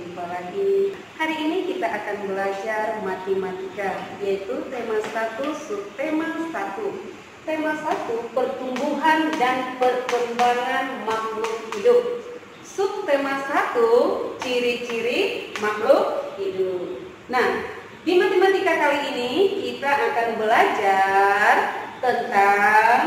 berjumpa lagi. Hari ini kita akan belajar matematika, yaitu tema 1, subtema 1. Tema 1, pertumbuhan dan perkembangan makhluk hidup. Subtema 1, ciri-ciri makhluk hidup. Nah, di matematika kali ini kita akan belajar tentang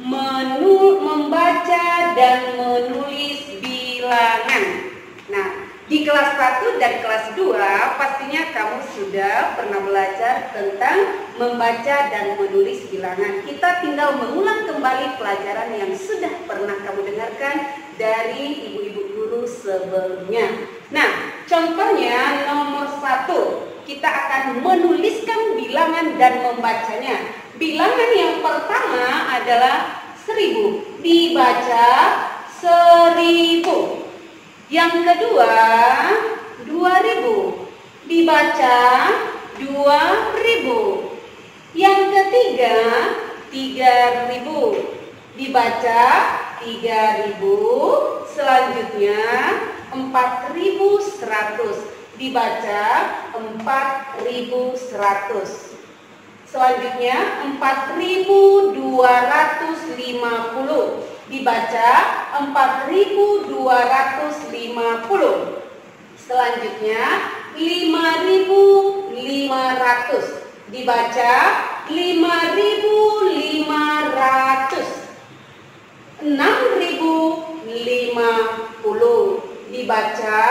membaca dan menulis bilangan. Nah, di kelas 1 dan kelas 2 pastinya kamu sudah pernah belajar tentang membaca dan menulis bilangan. Kita tinggal mengulang kembali pelajaran yang sudah pernah kamu dengarkan dari ibu-ibu guru sebelumnya. Nah, contohnya nomor 1, kita akan menuliskan bilangan dan membacanya. Bilangan yang pertama adalah 1000, dibaca 1000. Yang kedua 2000, dibaca 2000. Yang ketiga 3000, dibaca 3000. Selanjutnya 4100, dibaca 4100. Selanjutnya 4250, dibaca 4250. Selanjutnya 5500, dibaca 5500. 6050, dibaca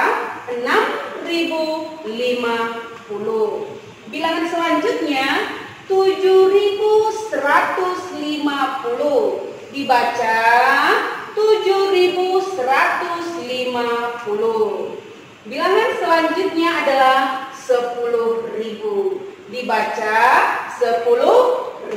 6050. Bilangan selanjutnya 7150, dibaca 7150. Bilangan selanjutnya adalah 10.000, dibaca 10.000.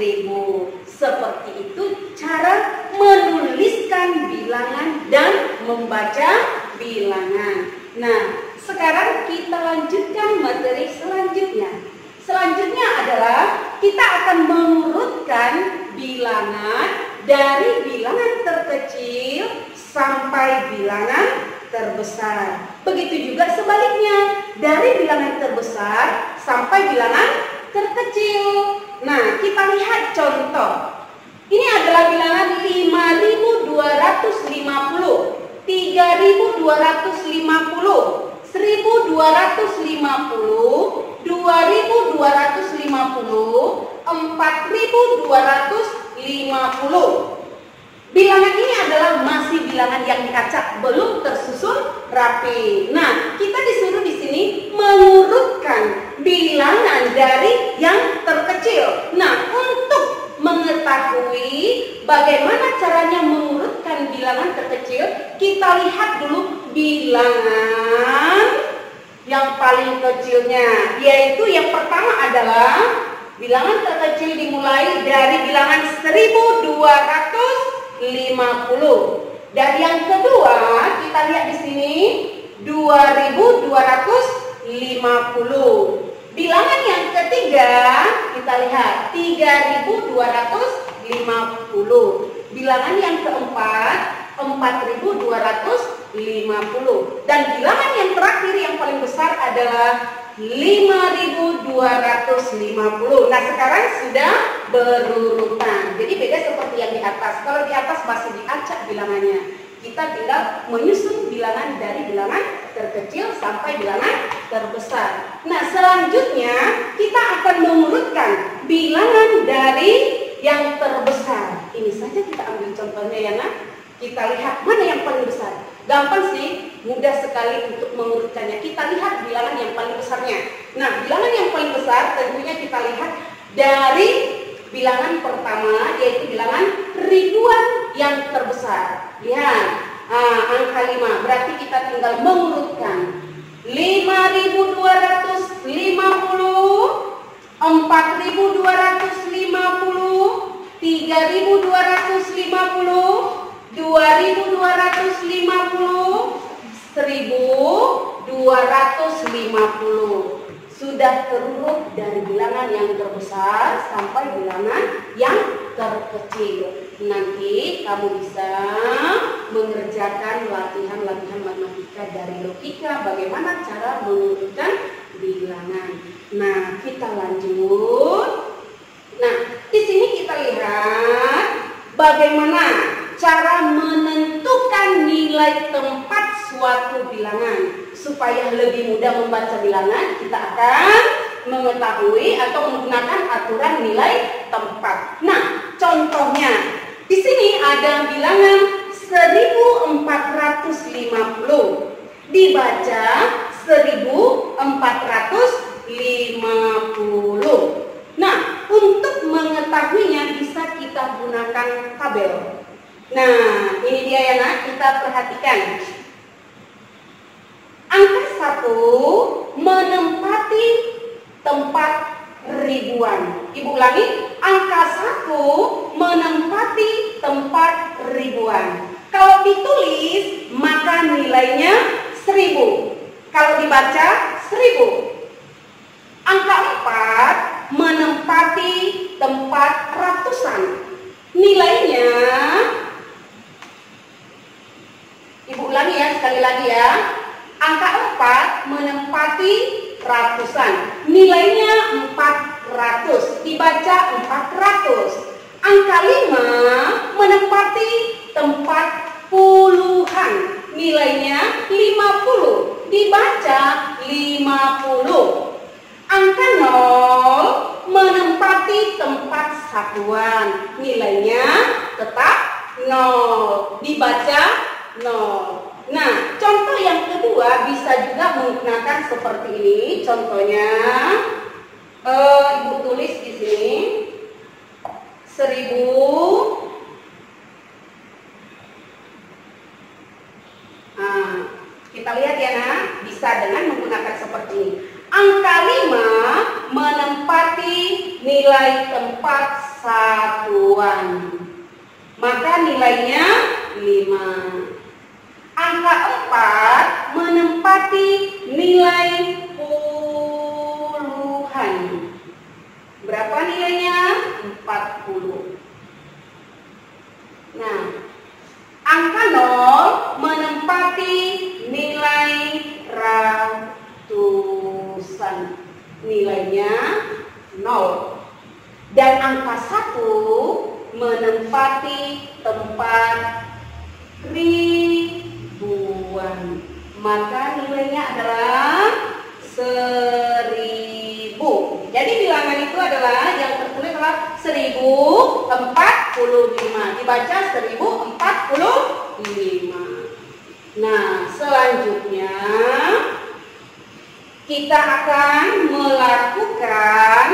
Seperti itu cara menuliskan bilangan dan membaca bilangan. Nah, sekarang kita lanjutkan materi selanjutnya. Selanjutnya adalah kita akan mengurutkan bilangan dari bilangan terkecil sampai bilangan terbesar. Begitu juga sebaliknya, dari bilangan terbesar sampai bilangan terkecil. Nah, kita lihat contoh. Ini adalah bilangan 5250, 3250, 1250, 2250, 4250. Bilangan ini adalah masih bilangan yang diacak, belum tersusun rapi. Nah, kita disuruh di sini mengurutkan bilangan dari yang terkecil. Nah, untuk mengetahui bagaimana caranya mengurutkan bilangan terkecil, kita lihat dulu bilangan yang paling kecilnya, yaitu yang pertama adalah bilangan terkecil dimulai dari bilangan 1250. Dan yang kedua kita lihat di sini 2250. Bilangan yang ketiga kita lihat 3250. Bilangan yang keempat 4250. Dan bilangan yang terakhir yang paling besar adalah 5250. Nah, sekarang sudah berurutan. Jadi beda seperti yang di atas. Kalau di atas masih diacak bilangannya. Kita tinggal menyusun bilangan dari bilangan terkecil sampai bilangan terbesar. Nah, selanjutnya kita akan mengurutkan bilangan dari yang terbesar. Ini saja kita ambil contohnya ya, nak. Kita lihat mana yang paling besar. Gampang sih, mudah sekali untuk mengurutkannya. Kita lihat bilangan yang paling besarnya. Nah, bilangan yang paling besar tentunya kita lihat dari bilangan pertama, yaitu bilangan ribuan yang terbesar. Lihat, angka 5. Berarti kita tinggal mengurutkan 5250, 4250, 3250, 2250, 1250. Sudah terurut dari bilangan yang terbesar sampai bilangan yang terkecil. Nanti kamu bisa mengerjakan latihan-latihan matematika dari logika, bagaimana cara mengurutkan bilangan. Nah, kita lanjut. Nah, di sini kita lihat bagaimana cara menentukan nilai tempat suatu bilangan. Supaya lebih mudah membaca bilangan, kita akan mengetahui atau menggunakan aturan nilai tempat. Nah, contohnya di sini ada bilangan 1450, dibaca 1450. Nah, untuk mengetahuinya bisa kita gunakan tabel. Nah, ini dia ya nak, kita perhatikan. Angka 1 menempati tempat ribuan. Ibu ulangi, angka 1 menempati tempat ribuan. Kalau ditulis maka nilainya 1000. Kalau dibaca 1000. Angka 4 menempati tempat ratusan. Nilainya, Ibu ulangi ya, sekali lagi ya. Angka 4 menempati ratusan. Nilainya 400. Dibaca 400. Angka 5 menempati tempat puluhan. Nilainya 50. Dibaca 50. Angka 0 menempati tempat satuan. Nilainya tetap 0. Dibaca 0. Nah, contoh yang kedua bisa juga menggunakan seperti ini. Contohnya, Ibu tulis di sini 1000. Nah, kita lihat ya nak, bisa dengan menggunakan seperti ini. Angka 5 menempati nilai tempat satuan, maka nilainya 5. Angka 4 menempati nilai puluhan. Berapa nilainya? 40. Nah, angka 0 menempati nilai ratusan. Nilainya 0. Dan angka 1 menempati tempat ribuan, maka nilainya adalah 1000. Jadi bilangan itu adalah yang tertulis adalah 1045. Dibaca 1045. Nah, selanjutnya kita akan melakukan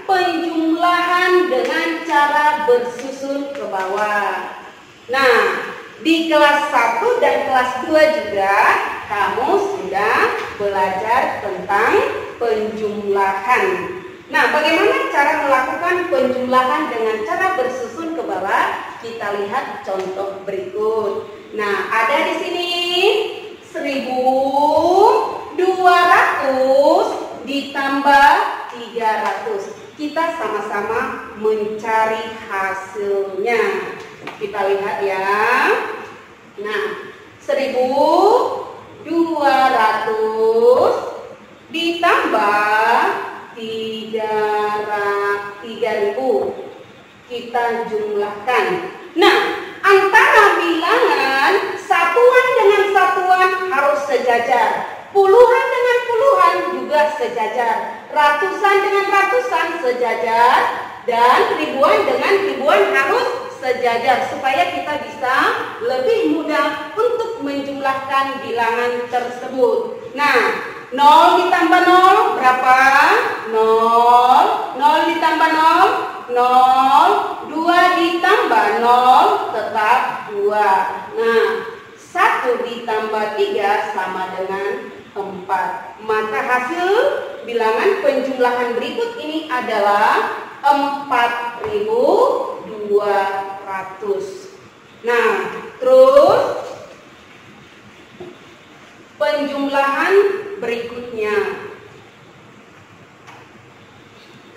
penjumlahan dengan cara bersusun ke bawah. Nah, di kelas 1 dan kelas 2 juga kamu sudah belajar tentang penjumlahan. Nah, bagaimana cara melakukan penjumlahan dengan cara bersusun ke bawah? Kita lihat contoh berikut. Nah, ada di sini 1200 ditambah 300. Kita sama-sama mencari hasilnya. Kita lihat ya. Nah, 1200 ditambah 3000. Kita jumlahkan. Nah, antara bilangan satuan dengan satuan harus sejajar. Puluhan dengan puluhan juga sejajar. Ratusan dengan ratusan sejajar. Dan ribuan dengan ribuan harus sejajar, supaya kita bisa lebih mudah untuk menjumlahkan bilangan tersebut. Nah, 0 ditambah 0 berapa? 0. 0 ditambah 0, 0. 2 ditambah 0 tetap 2. Nah, 1 ditambah 3 sama dengan 4. Maka hasil bilangan penjumlahan berikut ini adalah 4200. Nah, terus penjumlahan berikutnya.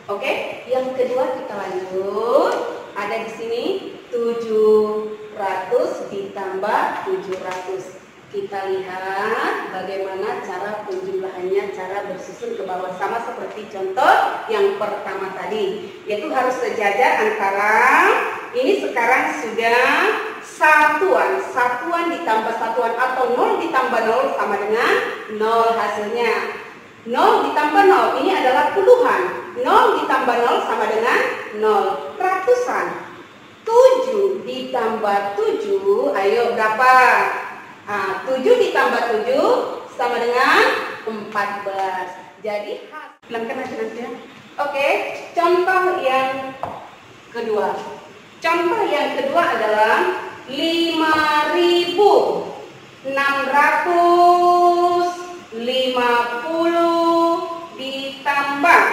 Oke, yang kedua kita lanjut. Ada di sini 700 ditambah 700. Kita lihat bagaimana cara penjumlahannya, cara bersusun ke bawah, sama seperti contoh yang pertama tadi, yaitu harus sejajar antara ini sekarang sudah satuan ditambah satuan atau 0 ditambah 0 sama dengan 0 hasilnya. 0 ditambah 0 ini adalah puluhan, 0 ditambah 0 sama dengan 0 ratusan. 7 ditambah 7, ayo berapa? 7 ditambah 7 sama dengan 14. Jadi bilangkan aja nanti ya. Oke, contoh yang kedua. Contoh yang kedua adalah 5.650 ditambah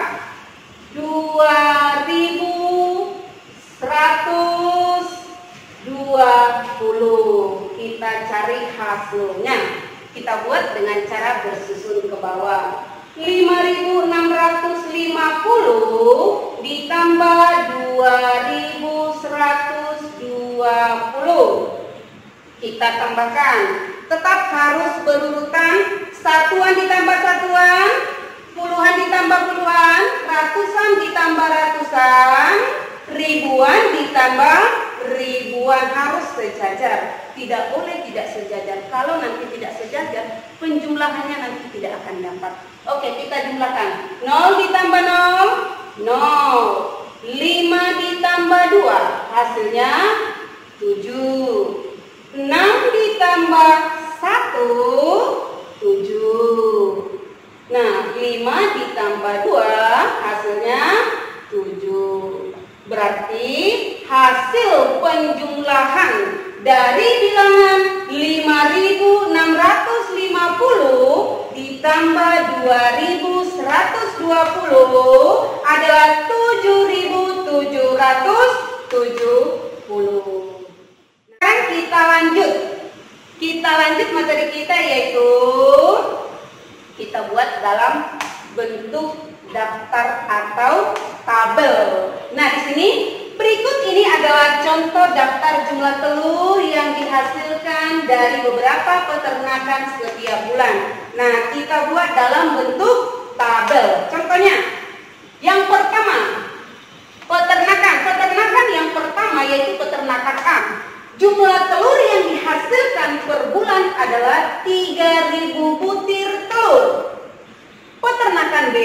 2.120. Kita cari hasilnya. Kita buat dengan cara bersusun ke bawah. 5.650 ditambah 2.120. Kita tambahkan. Tetap harus berurutan. Satuan ditambah satuan, puluhan ditambah puluhan, ratusan ditambah ratusan, ribuan ditambah ribuan, harus sejajar. Tidak boleh tidak sejajar. Kalau nanti tidak sejajar, penjumlahannya nanti tidak akan dapat. Oke, kita jumlahkan. 0 ditambah 0, 0. 5 ditambah 2, hasilnya 7. 6 ditambah 1, 7. Nah, 5 ditambah 2, hasilnya 7. Berarti hasil penjumlahan dari bilangan 5.650 ditambah 2.120 adalah 7.770. Sekarang kita lanjut. Kita lanjut materi kita, yaitu kita buat dalam bentuk daftar atau tabel. Nah, di sini berikut ini adalah contoh daftar jumlah telur yang dihasilkan dari beberapa peternakan setiap bulan. Nah, kita buat dalam bentuk tabel. Contohnya, yang pertama, peternakan yang pertama yaitu peternakan A. Jumlah telur yang dihasilkan per bulan adalah 3.000 butir telur. Peternakan B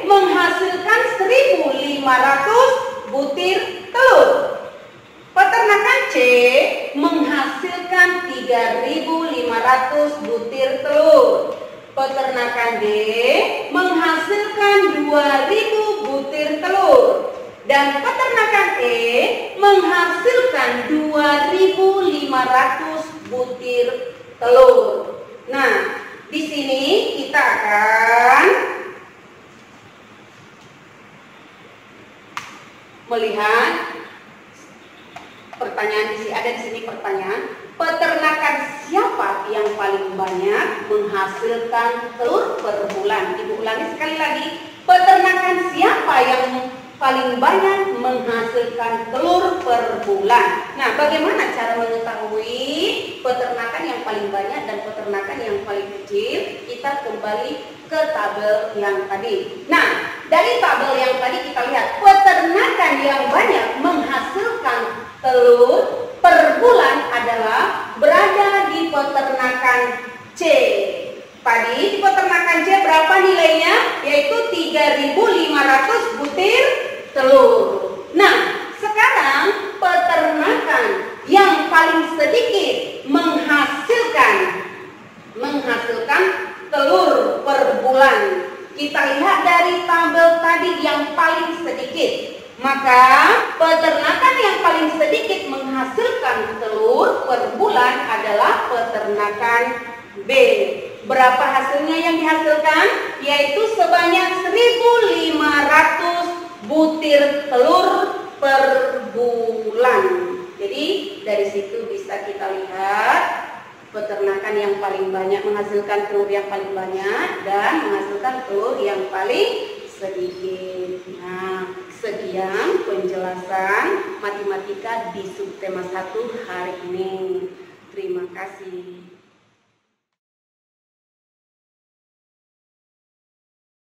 menghasilkan 1.500 butir telur. Peternakan C menghasilkan 3.500 butir telur. Peternakan D menghasilkan 2.000 butir telur. Dan peternakan E menghasilkan 2.500 butir telur. Nah, di sini kita akan melihat pertanyaan di sini. Ada di sini pertanyaan, peternakan siapa yang paling banyak menghasilkan telur per bulan? Ibu ulangi sekali lagi, peternakan siapa yang paling banyak menghasilkan telur per bulan? Nah, bagaimana cara mengetahui peternakan yang paling banyak dan peternakan yang paling kecil? Kita kembali ke tabel yang tadi. Nah, dari tabel yang tadi kita lihat peternakan yang banyak menghasilkan telur per bulan adalah berada di peternakan C. Tadi di peternakan C berapa nilainya? Yaitu 3.500 butir telur. Nah, sekarang peternakan yang paling sedikit menghasilkan telur per bulan. Kita lihat dari tabel tadi yang paling sedikit. Maka peternakan yang paling sedikit menghasilkan telur per bulan adalah peternakan B. Berapa hasilnya yang dihasilkan? Yaitu sebanyak 1.500 butir telur per bulan. Jadi dari situ bisa kita lihat peternakan yang paling banyak menghasilkan telur yang paling banyak dan menghasilkan telur yang paling sedikit. Nah, sekian penjelasan matematika di subtema 1 hari ini. Terima kasih.